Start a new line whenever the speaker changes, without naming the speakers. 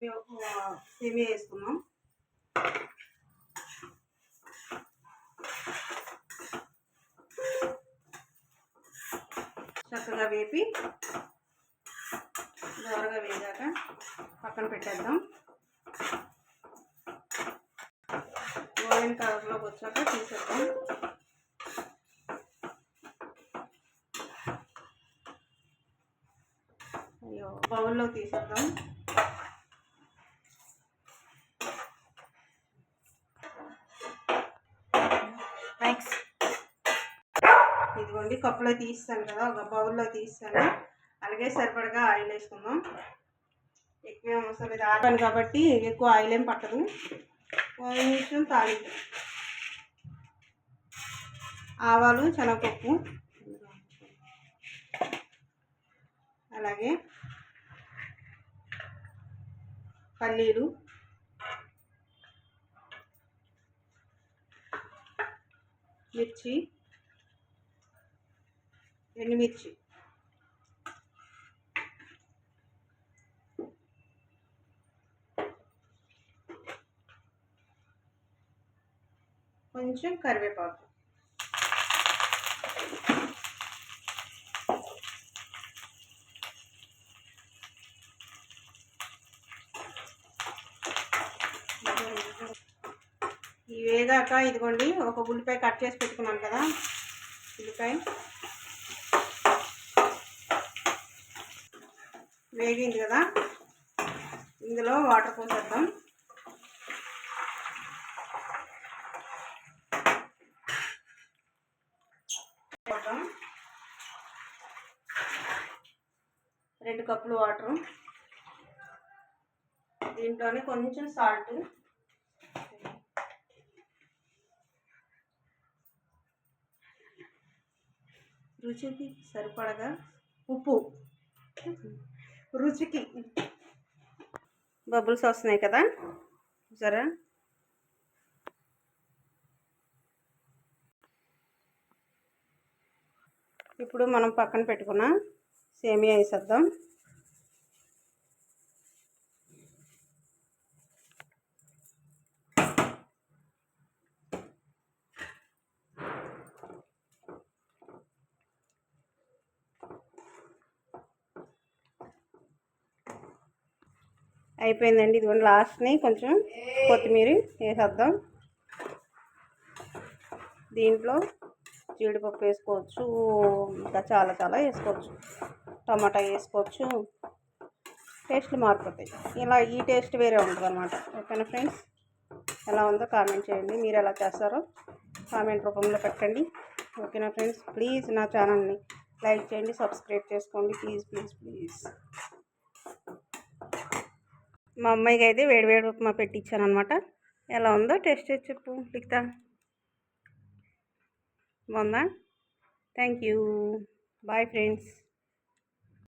సేమియా వేసుకున్నాం. చక్కగా వేపి దోరగా వేగాక పక్కన పెట్టేద్దాం. గోల్డెన్ కలర్లోకి వచ్చాక తీసేద్దాం. అయ్యో బౌల్లో తీసేద్దాం. ఇదిగోండి కప్పులో తీస్తాను కదా, ఒక బౌల్లో తీస్తాను. అలాగే సరిపడగా ఆయిల్ వేసుకుందాం. ఎక్కువ అవసరం ఇది ఆడాను కాబట్టి ఎక్కువ ఆయిల్ ఏం పట్టదు. కొంచెం తాలింపు, ఆవాలు, శనగపప్పు, అలాగే పల్లీలు, మిర్చి, ఎండుమిర్చి, కొంచెం కరివేపాకు, ఈ వేగాక ఇదిగోండి ఒక ఉల్లిపాయ కట్ చేసి పెట్టుకున్నాను కదా, ఉల్లిపాయ వేగింది కదా, ఇందులో వాటర్ పోసేద్దాం. రెండు కప్పులు వాటరు, దీంట్లోనే కొంచెం సాల్ట్, రుచికి సరిపడగా ఉప్పు, రుచికి. బబుల్స్ వస్తున్నాయి కదా సరే. ఇప్పుడు మనం పక్కన పెట్టుకున్న సేమియా వేసేద్దాం. అయిపోయిందండి. ఇదిగోండి లాస్ట్ని కొంచెం కొత్తిమీర వేసేద్దాం. దీంట్లో జీడిపప్పు వేసుకోవచ్చు, ఇంకా చాలా చాలా వేసుకోవచ్చు. టమాటా వేసుకోవచ్చు, టేస్ట్లు మారిపోతాయి. ఇలా ఈ టేస్ట్ వేరే ఉంటుంది అన్నమాట. ఓకేనా ఫ్రెండ్స్, ఎలా ఉందో కామెంట్ చేయండి. మీరు ఎలా చేస్తారో కామెంట్ రూపంలో పెట్టండి. ఓకేనా ఫ్రెండ్స్, ప్లీజ్ నా ఛానల్ని లైక్ చేయండి, సబ్స్క్రైబ్ చేసుకోండి. Please please please. మా అమ్మాయికి అయితే వేడివేడి ఉప్మా పెట్టించాను అనమాట. ఎలా ఉందో టేస్ట్ చేసి చెప్పు లిఖిత. బాగుందా? Thank you. Bye friends.